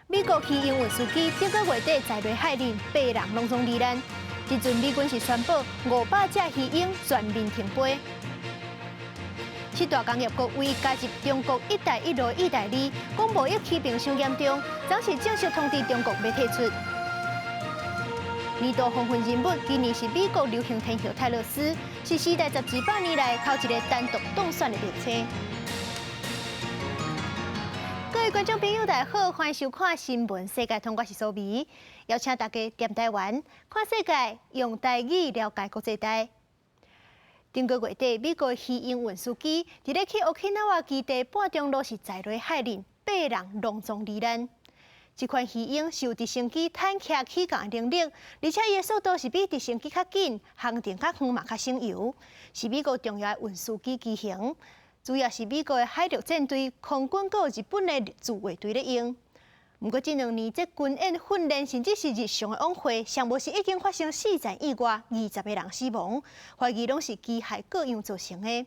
美国气运运输机顶个月底载落海里，8人拢总罹难。即阵美军是宣布500架鱼鹰全面停飞。七大工业国为加入中国“一带一路”意大利，讲贸易欺骗伤严重，暂时正式通知中国要退出。年度风云人物今年是美国流行天后泰勒斯，是时代1200年来头一个单独当选的明星。各位观众朋友，大家好，欢迎收看《新闻世界通》，我是苏眉，邀请大家踮台湾看世界，用台语了解国际台。顶个月底，美国鱼鹰运输机伫咧去 Okinawa 基地半中路是载落海里，8人拢总罹难。这款鱼鹰是有直升机坦克起降的能力，而且伊的速度是比直升机较紧，航程较远嘛较省油，是美国重要的运输机机型。主要是美国的海陆战队、空军和日本的自卫队咧用。不过，这2年这军演训练甚至是日常的往会，上无是已经发生4战意外，20个人死亡，怀疑拢是机械各样造成的。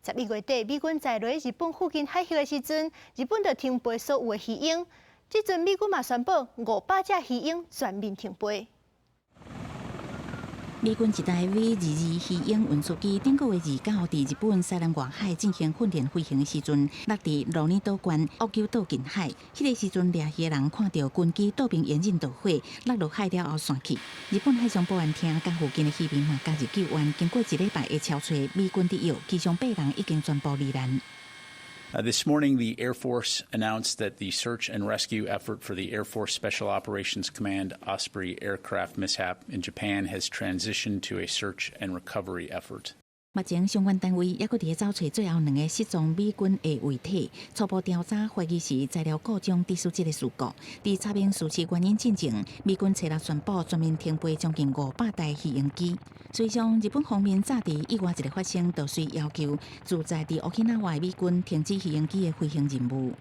11月底，美军在日本附近海峡的时阵，日本就停飞所有的鱼鹰。这阵美军嘛宣布500架鱼鹰全面停飞。美军一台 V-22鱼鹰运输机顶个月29伫日本西南外海进行训练飞行的时阵，落伫罗尼岛县屋久岛近海。迄个时阵，掠鱼的人看到军机倒兵掩引导火，落落海了后散去。日本海上保安厅甲附近的渔民嘛加入救援，经过1礼拜的敲找，美军得药，其中8人已经全部罹难。This morning, the Air Force announced that the search and rescue effort for the Air Force Special Operations Command Osprey aircraft mishap in Japan has transitioned to a search and recovery effort. 目前相关单位也搁伫找找最后2个失踪美军的遗体，初步调查怀疑是材料故障致使这个事故。伫查明事实原因进前，美军初六宣布全面停飞将近500台鱼鹰机。随上，日本方面早伫1月1日发生倒水要求，驻在伫Okinawa的美軍停止魚鷹機的飛行任務。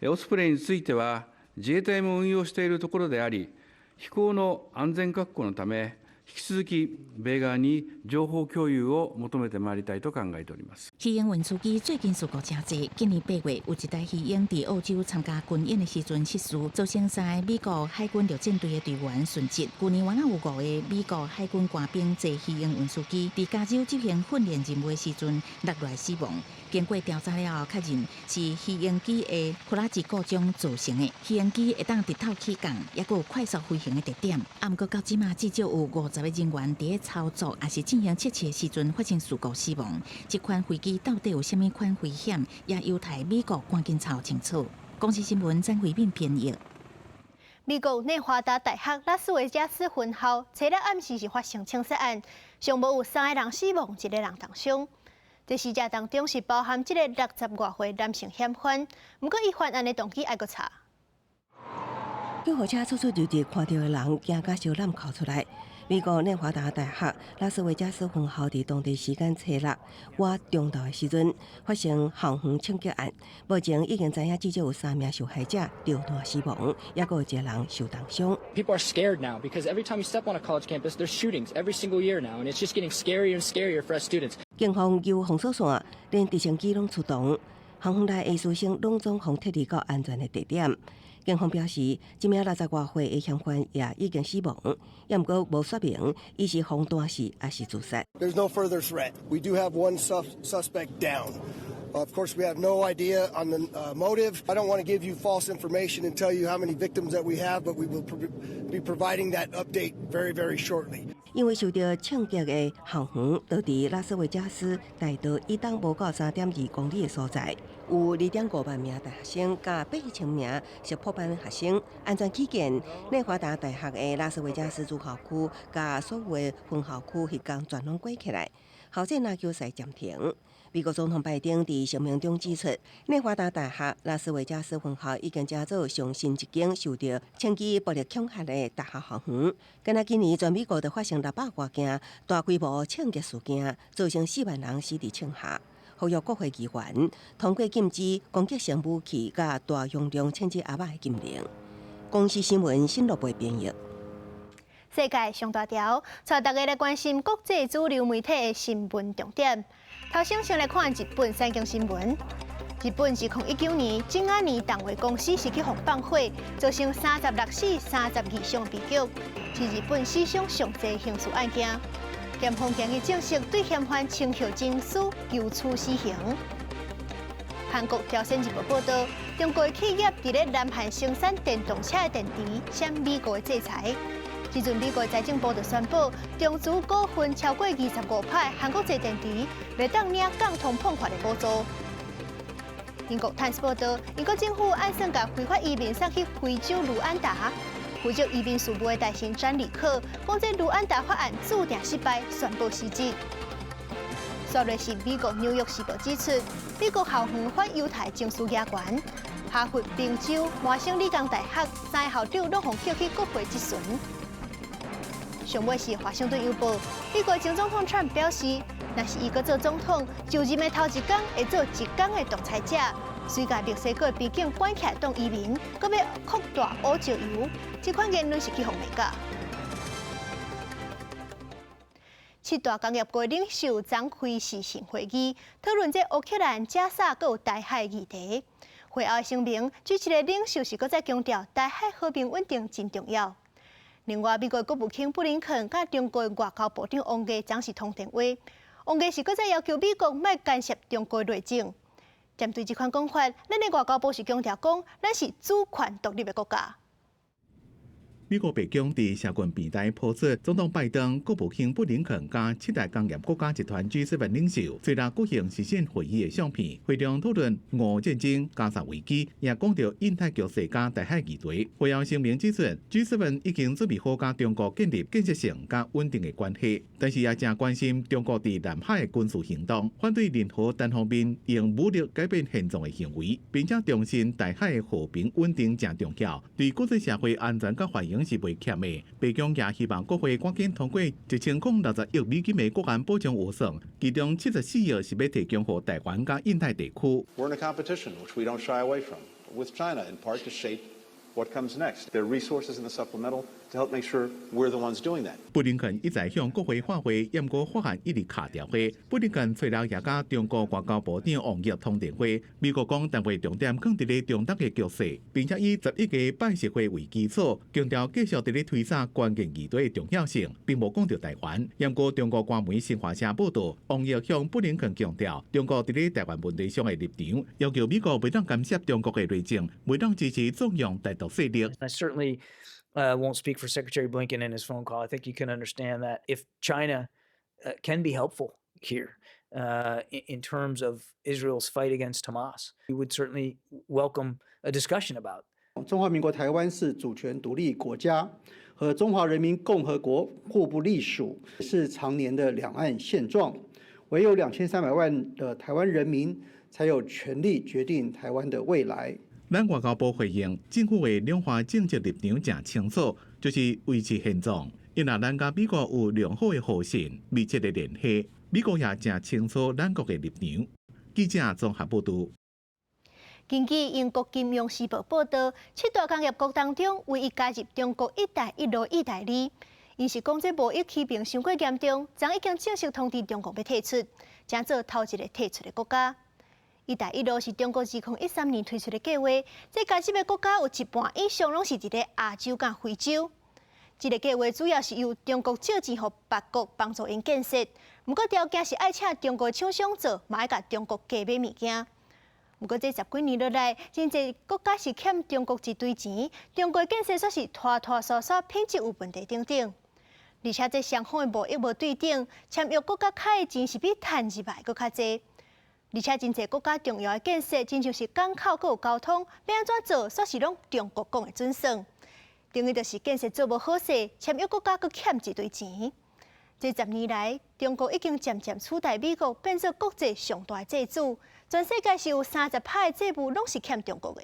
オスプレイについては自衛隊も運用しているところであり、飛行の安全確保のため。引き続き米側に情報共有を求めてまいりたいと考えております。鱼鹰运输机最近事故真多，今年8月有一台鱼鹰伫澳洲参加军演的时阵失事，造成3个美国海军陆战队的队员殉职。去年原来有5个美国海军官兵坐鱼鹰运输机伫加州执行训练任务的时阵落来死亡。经过调查了后，确认是鱼鹰机的库拉吉故障造成的。鱼鹰机会当日头起降，也有快速飞行的特点。不过到即马至少有50个人员伫咧操作，也是进行测试的时阵发生事故死亡。这款飞机到底有啥物款危险，也有待美国赶紧查清楚。公司新闻张惠敏编译。美国内华达大学拉斯维加斯分校初日暗时是发生枪杀案，上无有3个人死亡，1个人重伤。这死者当中是包含这个60多岁男性嫌犯，不过伊犯案的动机还搁查。救护车处处就地看到的人惊甲小胆哭出来。美国内华达大学拉斯维加斯分校伫当地时间初6晚中昼的时阵发生校园枪击案，目前已经知影至少有3名受害者流弹死亡，也有1个人受重伤。 People are scared now because every time you step on a college campus, there's shootings every single year now, and it's just getting scarier and scarier for us students. 警方由封锁线，连直升机拢出动，校园内艺术生拢总互撤离到安全的地点。警方表示，这名60多岁的嫌犯也已经死亡，也毋过无说明伊是防弹死还是自杀。There's no further threat. We do have one suspect down. Of course, we have no idea on the motive. I don't want to give you false information and tell you how many victims that we have, but we will be providing that update very, very shortly. 因为受到枪击的校园就伫拉斯维加斯大道以东无到3.2公里的所在，有2.5万名大学生加800名是普班学生。安全起见，内华达大学的拉斯维加斯主校区加所有的分校区迄天全拢关起来，校际篮球赛暂停。美国总统拜登伫声明中指出，内华达大学拉斯维加斯分校已经加做上新一间受到枪击暴力恐吓的大学校园。敢若今年全美国就发生600多件大规模枪击事件，造成4万人死伫枪下。呼吁国会议员通过禁止攻击性武器甲大容量枪支阿嬷的禁令。公司新闻新罗贝编译。世界上大条，带大家来关心国际主流媒体的新闻重点。头先来看日本三经新闻。日本2019年正雅年动画公司是去互放火，造成36死32伤悲剧，是日本史上上济刑事案件。检方今日正式对嫌犯清孝真司求处死刑。韩国朝鲜日报报道，中国企业伫咧南韩生产电动车的电池，向美国的制裁。即阵美国财政部就宣布，中资股份超过25派韩国製電池，袂當領降通膨法的補助。英國《Times》報道，英國政府按算甲非法移民送去非洲盧安達，負責移民事務的大臣詹里克講，這盧安達法案注定失敗，宣布辭職。昨日是美國《紐約時報》指出，美國校園反猶太情緒壓懸，哈佛、賓州、麻省理工大學三個校長攏互扣去國會質詢。上尾是《華盛頓郵報》，美國前總統川普表示，若是伊閣做總統，就任的頭一天會做一天的獨裁者，隨甲墨西哥邊境關起來當移民，閣要擴大烏石油，這款言論是起互美國。七大工業國領袖展開視訊會議，討論這烏克蘭加沙閣有台海議題。會後聲明，舉持的領袖是閣再強調台海和平穩定真重要。另外，美國國務卿布林肯甲中國外交部長王毅總是通電話，王毅是閣再要求美國莫干涉中國內政。針對這款講法，咱的外交部是強調講，咱是主權獨立的國家。美國白宮佇社群平台拋出，總統拜登、國務卿布林肯加七大工業國家集團 G7 領袖隨啦舉行視訊會議的相片，會中討論俄烏戰爭、加沙危機，也講到印太局勢加台海議題。會後聲明指出 ，G7 已經準備好加中國建立建設性加穩定的關係，但是也正關心中國佇南海的軍事行動，反對任何單方面用武力改變現狀的行為，並且重申台海的和平穩定正重要，對國際社會安全甲繁榮是袂欠的。白宮也希望國會趕緊通過1060億美金的國安保障預算，其中74億是要提供予台灣甲印太地區。We're in a competition which we don't shy away from with China, in part to shape what comes next. There are resources in the supplemental to help make sure we're the ones doing that. 布林肯一再向國會發揮驗過法案一直卡條會。布林肯隨後也甲中國外交部長王毅通電話，美國講但會重點放佇咧中東嘅局勢，並且以11個拜習會為基礎，強調繼續佇咧推展關鍵議題嘅重要性，並無講到台灣。驗過中國官媒新華社報道，王毅向布林肯強調，中國佇咧台灣問題上嘅立場，要求美國袂當干涉中國嘅內政，袂當支持縱容台獨勢力。I certainly won't speak for Secretary Blinken in his phone call. I think you can understand that if China can be helpful here in terms of Israel's fight against Hamas, we would certainly welcome a discussion about. 中華民國台灣是主權獨立國家，和中華人民共和國互不隸屬，是常年的兩岸現狀。唯有2300萬的台灣人民才有權利決定台灣的未來。咱外交部回應，政府嘅兩岸政治立場正清楚，就是維持現狀。因為咱甲美國有良好嘅互信、密切嘅聯繫，美國也正清楚咱國嘅立場。記者綜合報道。根據英國《金融時報》報道，七大工業國當中唯一加入中國一帶一路意大利，因是講這貿易欺騙傷過嚴重，將已經正式通知中國要退出，將做頭一個退出嘅國家。一帶一路是中國2013年推出的計劃，這加入的國家有一半以上攏是佇咧亞洲甲非洲。這個計劃主要是由中國借錢予別國幫助因建設，不過條件是愛請中國廠商做，嘛愛甲中國加買物件。不過這10幾年落來，真濟國家是欠中國一堆錢，中國建設卻是拖拖挲挲，品質有問題等等。而且這雙方的貿易無對等，簽約國家開的錢是比賺入來閣較濟。而且真濟國家重要的建設，真像是港口閣有交通，要安怎做，煞是攏中國講的準算。等於就是建設做無好勢，簽約國家閣欠一堆錢。這10年來，中國已經漸漸取代美國，變做國際上大債主。全世界是有30%的債務攏是欠中國的。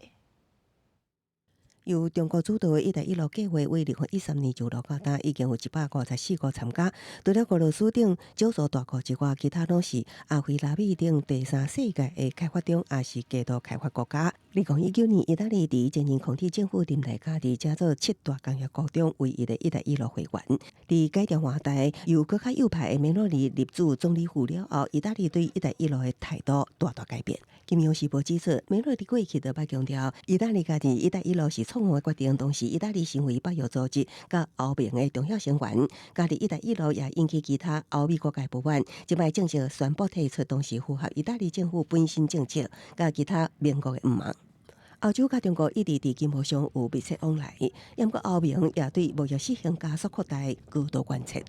由中国主导的“一带一路”计划为2013年就落脚单，已经有154国参加。除了俄罗斯等少数大国之外，其他拢是阿非拉美等第三世界的开发中也是低度开发国家。2019年，意大利伫前任孔蒂政府任内加伫加做7大工业国中唯一的“一带一路”会员。伫该条话题由更较右派的梅洛尼入主总理府了后，意大利对“一带一路”的态度大大改变。金融时报指出，梅洛尼过去就捌强调，意大利家己“一带一路”是错误的决定，同时意大利成为北约组织甲欧盟的重要成员。家己“一带一路”也引起其他欧美国家不满，即摆正式宣布退出，同时符合意大利政府本身政策甲其他盟国的毋望。欧洲甲中国一直伫经贸上有密切往来，不过欧盟也对贸易失衡加速扩大高度关切。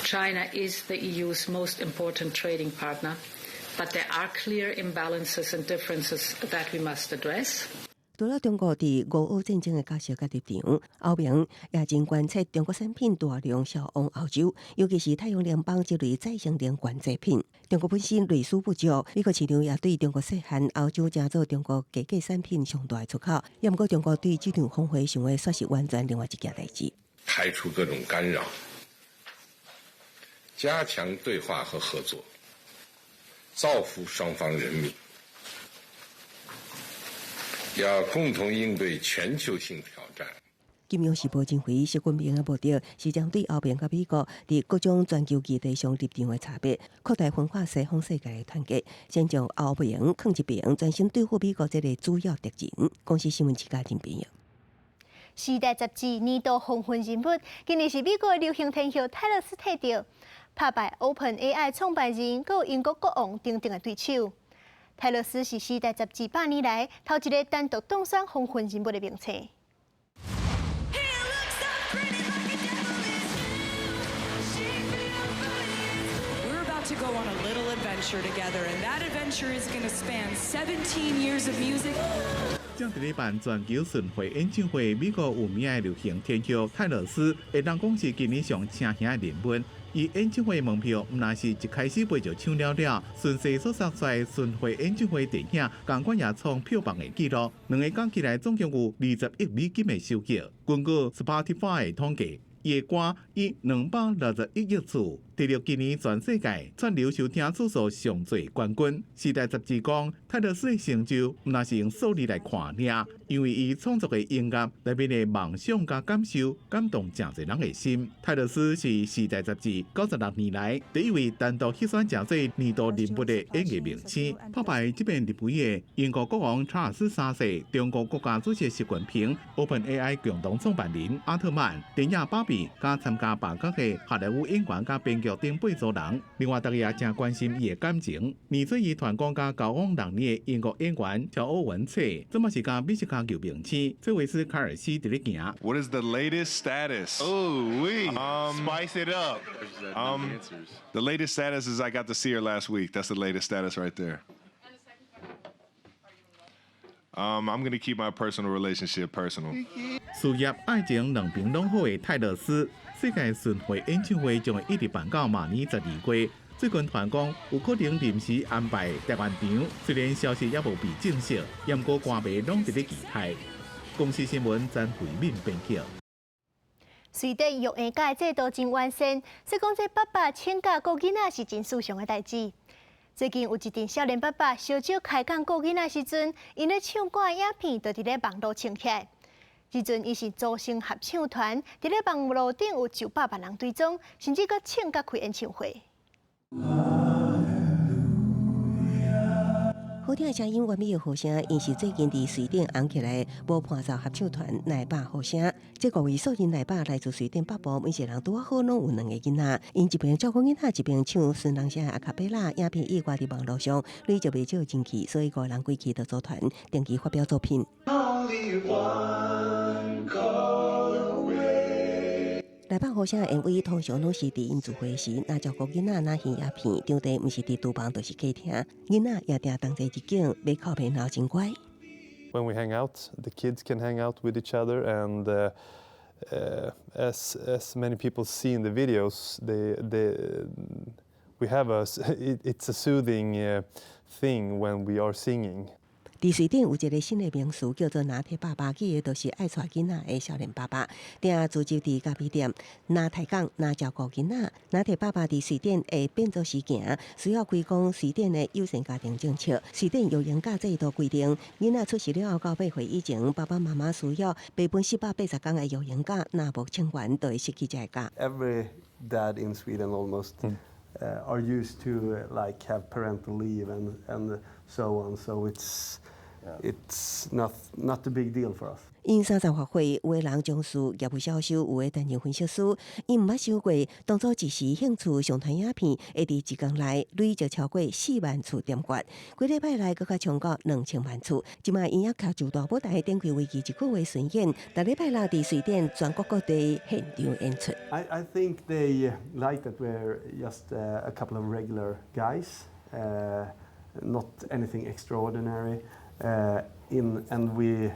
China is the EU's most important trading partner, but there are clear imbalances and differences that we must address. 除了中国伫俄乌战争的角色甲立场，欧盟也真关切中国产品大量销往欧洲，尤其是太阳能板这类再生能源制品。中国本身内需不足，美国市场也对中国细汉欧洲加做中国价格产品上大的出口。也不过中国对这场峰会想要说是完全另外一件代志。排除各种干扰，加强对话和合作，造福双方人民。要共同应对全球性挑战。金融时报认为，习近平的目的是将对欧盟甲美国伫各种全球议题上立场的差别，扩大分化西方世界的团结，先将欧盟放一边，专心对付美国这个主要敌人。公司新闻之家陈编译。时代杂志年度风云人物，今年是美国流行天后泰勒斯提到，打败 OpenAI 创办人，佮英国国王等等的对手。泰勒斯是《时代》杂志8年来头一个单独当选风云人物的名册。We're about to go on a little adventure together, and that adventure is going to span 17 years of music. 正伫咧办全球巡回演唱会，美国有名的流行天后泰勒斯，会当讲是今年上请兄的人物。伊演唱会门票毋但是一开始买就抢了了，顺势所杀出来巡回演唱会电影，同款也创票房的纪录。2个讲起来总共有20亿美金的收益。根据 Spotify 的统计，伊的歌以261亿次得到今年全世界串流收听次数上最冠军。时代杂志讲，泰勒斯的成就毋但是用数字来看尔，因为伊创作的音乐内面的梦想甲感受，感动真侪人的心。泰勒斯是时代杂志96年来第一位单独迄选真侪年度人物的演艺名次，打败这边入围的英国国王查尔斯3世、中国国家主席习近平、OpenAI 共同创办人阿特曼、电影《芭比》加参加罢工的好莱坞演员甲编剧等8组人。另外，大家也真关心伊的感情。年初伊团讲甲交往6年的英国演员乔欧文切，这嘛是甲美食家球名次，崔维斯·凯尔西伫咧行。What is the latest status? Oh, spice it up. The latest status is I got to see her last week. That's the latest status right there. I'm going to keep my personal relationship personal. 事业、爱情两边拢好的泰勒斯，世界巡回演唱会将会一直办到明年12月。最近团讲有可能临时安排台湾场，虽然消息也无被证实，不过歌迷拢伫咧期待。公司新闻詹慧敏编辑。随着育婴假制度真完善，说讲这爸爸请假顾囡仔是真事常的代志。最近有一阵少年爸爸小少开讲顾囡仔时阵，因咧唱歌的影片就伫咧网络冲起来。即阵伊是组成合唱团，伫咧网络顶有900万人追踪，甚至阁请假开演唱会。好听的声音，完美的和声，因是最近伫瑞典红起来无伴奏合唱团奶爸和声。这5位素人奶爸来自瑞典北部，每一人拄好拢有2个囡仔，因一边照顾囡仔，一边唱孙人声的阿卡贝拉。影片意外伫网络上累就袂少人气，所以5人归期就组团定期发表作品。奶爸和声的 MV 通常拢是伫因聚会时，若照顾囡仔若演影片，场地毋是伫厨房，就是客厅。囡仔也定同齐一景，马口皮闹真乖。When we hang out, the kids can hang out with each other, and as many people see in the videos, we have it's a soothing thing when we are singing. 伫瑞典有一个新的名词叫做拿铁爸爸，记的就是爱带囡仔的少年爸爸。定自就伫咖啡店，拿提供拿照顾囡仔。拿铁爸爸伫瑞典会变做事行，需要归公瑞典的优先家庭政策。瑞典幼婴假制度规定，囡仔出世了后到8岁以前，爸爸妈妈需要备本480天的幼婴假，若无请愿，就会失去这个假。Every dad in Sweden almost are used to like have parental leave and so on. So it's not a big deal for us. 因30发挥，有的人从事业务销售，有的担任分析师。因毋捌想过，当初一时兴趣上传影片，会伫1天内累积超过4万次点阅，几礼拜内佫较超过2000万次。即卖音乐剧就大舞台展开为期1个月巡演，逐礼拜六伫瑞典全国各地现场演出。I think they like that we're just a couple of regular guys, not anything extraordinary. And we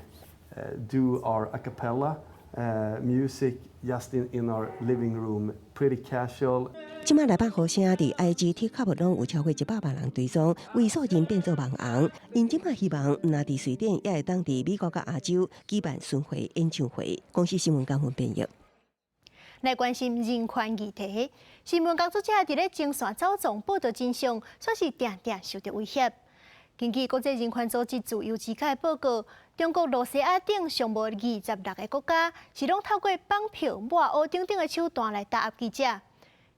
do our a cappella music just in our living room, pretty casual. 即卖来版好声伫 IG TikTok 拢有超过100万人追踪，为数人变做网红。因即卖希望，毋若伫瑞典，也会当伫美国甲亚洲举办巡回演唱会。公司新闻简讯编译。来关心人权议题，新闻工作者伫咧前线走访报道真相，却是定定受到威胁。根据国际人权组织自由之家的报告，中国、罗西亚等尚无26个国家是拢透过绑票、抹黑等等的手段来打压记者。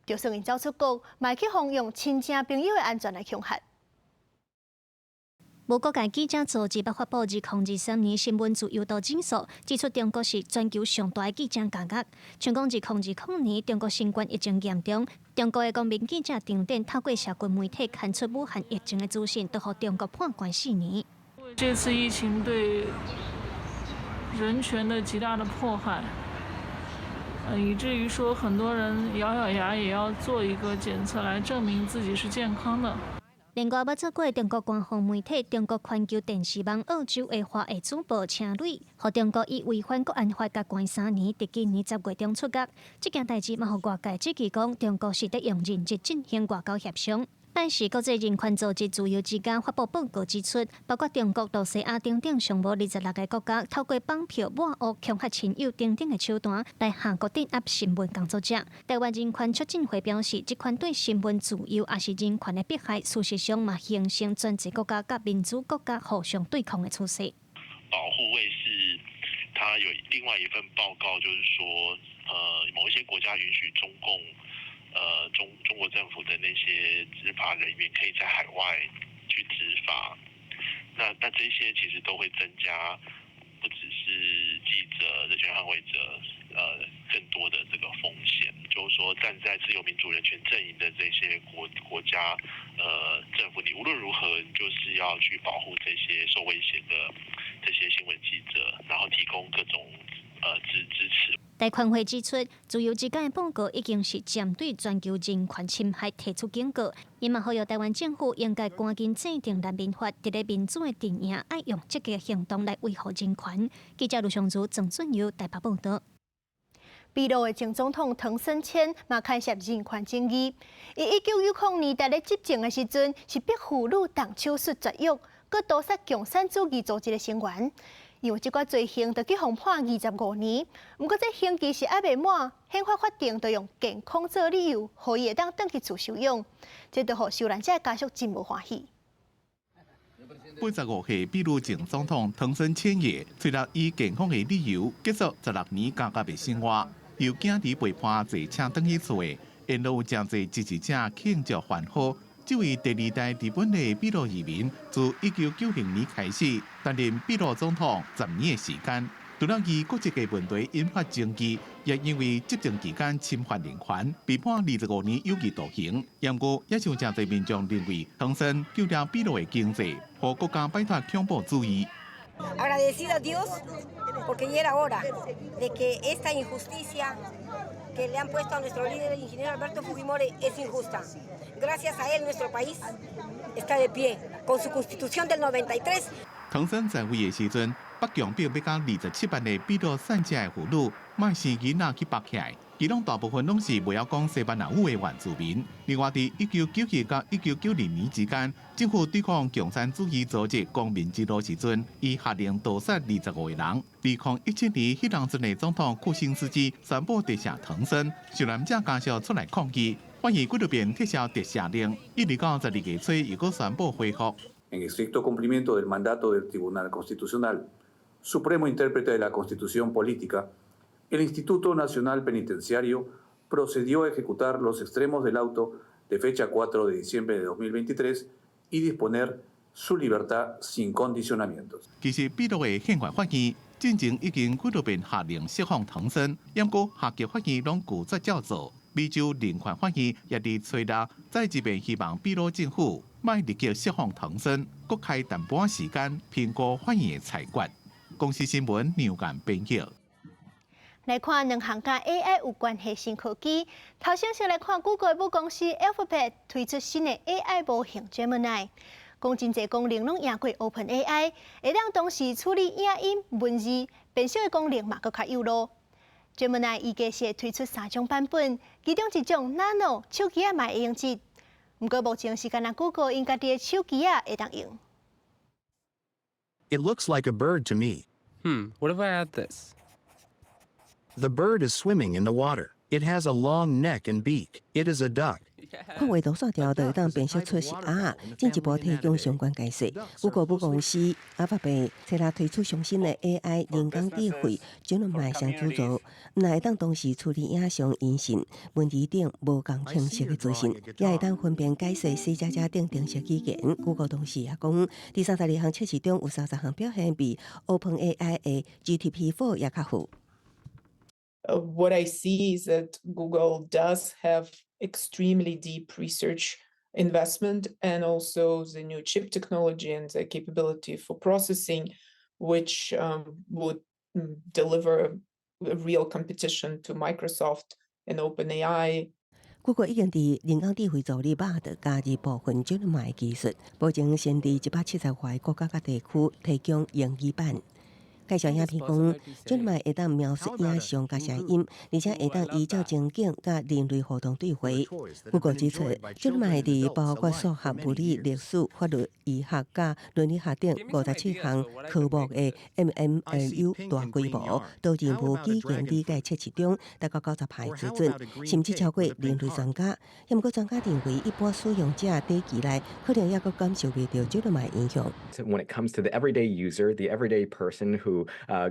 就算因走出国，嘛去放用亲情朋友的安全来恐吓。无国界记者组织发布2023年新闻自由度指数，指出中国是全球上大的记者监狱。全讲2020年中国新冠疫情严重，中国的公民记者定点透过社群媒体刊出武汉疫情的资讯，都互中国判关4年。这次疫情对人权的极大的迫害，以至于说很多人咬咬牙也要做一个检测来证明自己是健康的。另外，要做过中国官方媒体中国环球电视网澳洲的华裔主播车蕊，互中国以违反国安法甲关3年，伫今年10月中出狱。这件代志嘛，互外界指记讲中国是在用认真进行外交协商。但是，国际人权组织自由之家发布报告指出，包括中国、罗西亚等等尚无26个国家，透过绑票、抹黑、恐吓亲友等等的手段来下国镇压新闻工作者。台湾人权促进会表示，这款对新闻自由也是人权的迫害，事实上嘛形成专制国家甲民主国家互相对抗的趋势。保护卫士，他有另外一份报告，就是说，某一些国家允许中共。中国政府的那些执法人员可以在海外去执法，那这些其实都会增加，不只是记者、人权捍卫者，更多的这个风险。就是说，站在自由民主人权阵营的这些国家，政府，你无论如何，你就是要去保护这些受威胁的这些新闻记者，然后提供各种支持。台权会指出，自由之家的报告已经是针对全球人权侵害提出警告，伊嘛呼吁台湾政府应该赶紧制定人民法，伫咧民主的阵营，爱用积极行动来维护人权。记者卢尚祖、郑俊佑台北报道。秘鲁的前总统唐森谦嘛牵涉人权争议，伊1990年代咧执政的时阵，是逼妇女动手术绝育，佮毒杀共产主义组织的成员。因为这个罪行，就去互判25年。不过，这刑期是还未满，宪法法定就用健康做理由，互伊会当转去厝收养。这就互受难者家属真无欢喜。85岁秘鲁前总统唐森谦也，虽然以健康的理由结束16年监狱的生活，又惊伫被判坐车转去厝的，因有真侪支持者庆祝欢呼。这位第2代日本的秘鲁移民，自1990年开始担任秘鲁总统10年的时间。除了以国际的问题引发争议，也因为执政期间侵犯人权，被判25年有期徒刑。不过，也像真侪民众认为，唐森救了秘鲁的经济，和国家摆脱恐怖主义。Agradecido a Dios porque ya era hora de que esta injusticia que le han puesto a nuestro líder, el ingeniero Alberto Fujimori, es injusta. Gracias a él, nuestro país está de pie con su constitución del 93. 唐山在位的时阵，北强表要甲27万的秘鲁产者的妇女，卖生囡仔去绑起来。其中大部分拢是袂晓讲西班牙语的原住民。另外，伫1997到1992年之间，政府对抗共产主义组织公民之路时阵，伊下令屠杀25个人。2017年，迄当阵的总统库辛斯基宣布特赦唐生，受难者家属出来抗议，反而几边撤销特赦令，一直到12月初又搁宣布恢复。En estricto cumplimiento del mandato del Tribunal Constitucional, Supremo Intérprete de la Constitución Política, el Instituto Nacional Penitenciario procedió a ejecutar los extremos del auto de fecha 4 de diciembre de 2023 y disponer su libertad sin condicionamientos. 其實秘魯嘅憲法法院進前已經幾遍下令釋放唐生，不過下級法院攏拒絕照做。美洲人權法院也伫初六再一遍希望秘魯政府莫立即釋放唐生，各開淡薄時間評估法院嘅裁決。公司新聞牛眼編輯。来看兩項甲 AI 有關係新科技。頭先先來看 Google 母公司 Alphabet 推出新的 AI 模型 Gemini， 講真濟功能攏贏過 OpenAI， 會當同時處理影音、文字、變聲的功能嘛，佫較有咯。Gemini 預計是推出3種版本，其中一種 Nano 手機嘛會用得。不過目前是干那 Google 因家己的手機會當用。It looks like a bird to me. What if I add this? The bird is swimming in the water. It has a long neck and beak. It is a duck. 看画图线条就会当辨识出是鸭。进一步提供相关解释。Google 母公司Alphabet初六推出上新的 AI 人工智慧，Gemini相主造，那会当同时处理影像、音讯、文字等无共形式的资讯，也会当分辨解释4++等程式语言。Google 同時也講，第32項測試中有30項表現比 OpenAI 的 GPT-4也較好。What I see is that Google does have extremely deep research investment and also the new chip technology and the capability for processing, which would deliver a real competition to Microsoft and OpenAI. Google 已經伫人工智慧助理碼的加入部分 Gemini 技術，保證先伫170個國家甲地區提供英語版。介紹影片講 ，Gemini 會當描述影像甲聲音，而且會當依照情景甲人類互動對話。Google 指出 ，Gemini 伫包括數學、物理、歷史、法律、醫學甲倫理學等57項科目的 MMLU 大規模到任務語言理解測試中達到90派水準，甚至超過人類專家。不過專家認為，一般使用者短期內可能也閣感受袂到 Gemini 影響。When it comes to the everyday user, the everyday person who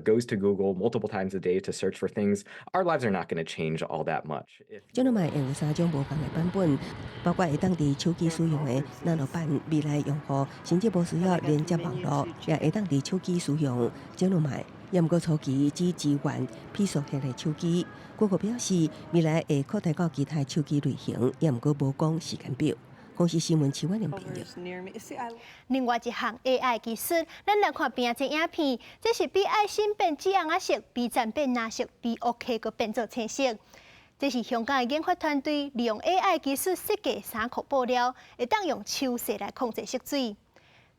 goes to Google multiple times a day to search for things, our lives are not going to change all that much. Gemini 會有3種無同的版本，包括會當伫手機使用的 Nano 版，未來用戶甚至無需要連接網絡，也會當伫手機使用 Gemini。不過初期只支援批數型的手機。Google 表示，未來會擴大到其他手機類型，也不過無講時間表。公司新聞市灣人朋友。另外一項 AI 技術，咱來看邊隻影片，這是比愛心變紫紅仔色，比贊變藍色，比 OK 個變做青色。這是香港嘅研發團隊利用 AI 技術設計衫褲布料，會當用手勢來控制色水。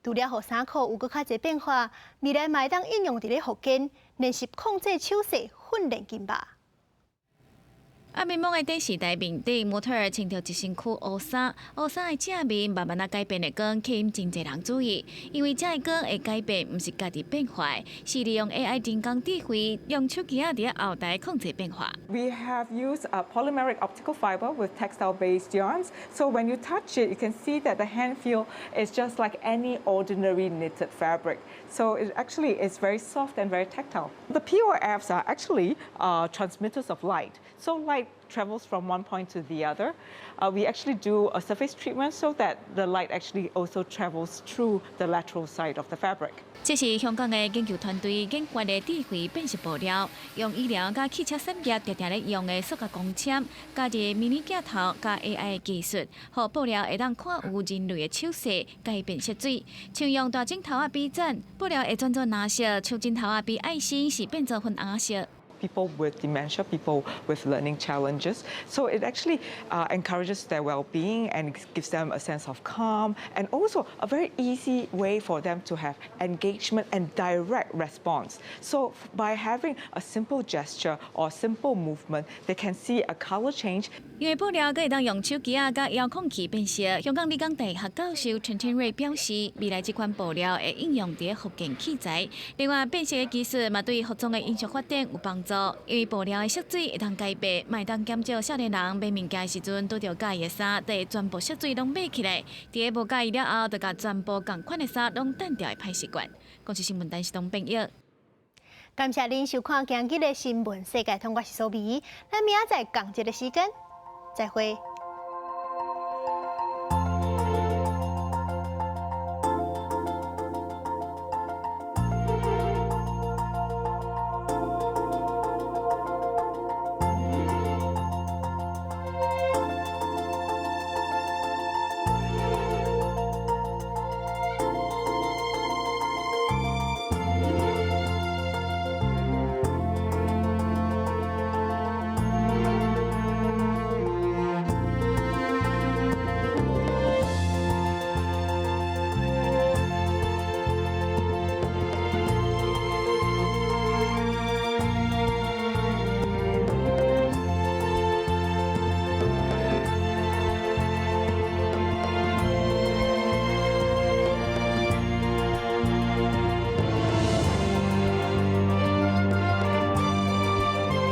除了讓衫褲有較濟變化，未來嘛會當應用伫咧服間練習控制手勢訓練金吧。阿面幕的電視台面頂，模特兒穿着一身軀烏衫，烏衫的正面慢慢改變的光，吸引真濟人注意。因為這個光的改變，唔是家己變化，是利用 AI 人工智慧，用手機喺後台控制變化。We have used a polymeric optical fiber with textile-based yarns, so when you touch it, you can see that the hand feel is just like any ordinary knitted fabric. So it actually is very soft and very tactile. The POFs are actually transmitters of light. So light travels from one point to the other. We actually do a surface treatment so that the light actually also travels through the lateral side of the fabric. 這是香港嘅研究團隊研發嘅智慧變色布料，用醫療甲汽車產業常常咧用嘅塑膠光纖，加入迷你鏡頭加 AI 嘅技術，讓布料會當看有人類嘅手勢，改變色水。像用大鏡頭啊比準，布料會轉做藍色；像鏡頭啊比愛心是變做粉紅色。people with dementia, people with learning challenges. So it actually encourages their well-being and gives them a sense of calm, and also a very easy way for them to have engagement and direct response. So by having a simple gesture or simple movement, they can see a color change. 因为布料可以当用手机啊、甲遥控器变色。香港理工大学教授陈天瑞表示，未来这款布料会应用在复健器材。另外，变色的技术嘛，对服装的艺术发展有帮助，因为布料的色水会当改变，嘛会当减少少年人买物件的时阵拄着介意的衫，得全部色水拢买起来。伫个无介意了后，就甲全部同款的衫拢单调的歹习惯。公司新闻台是东朋友。感谢您收看今日的新闻世界，通我是苏美。咱明仔载同一个时间再会。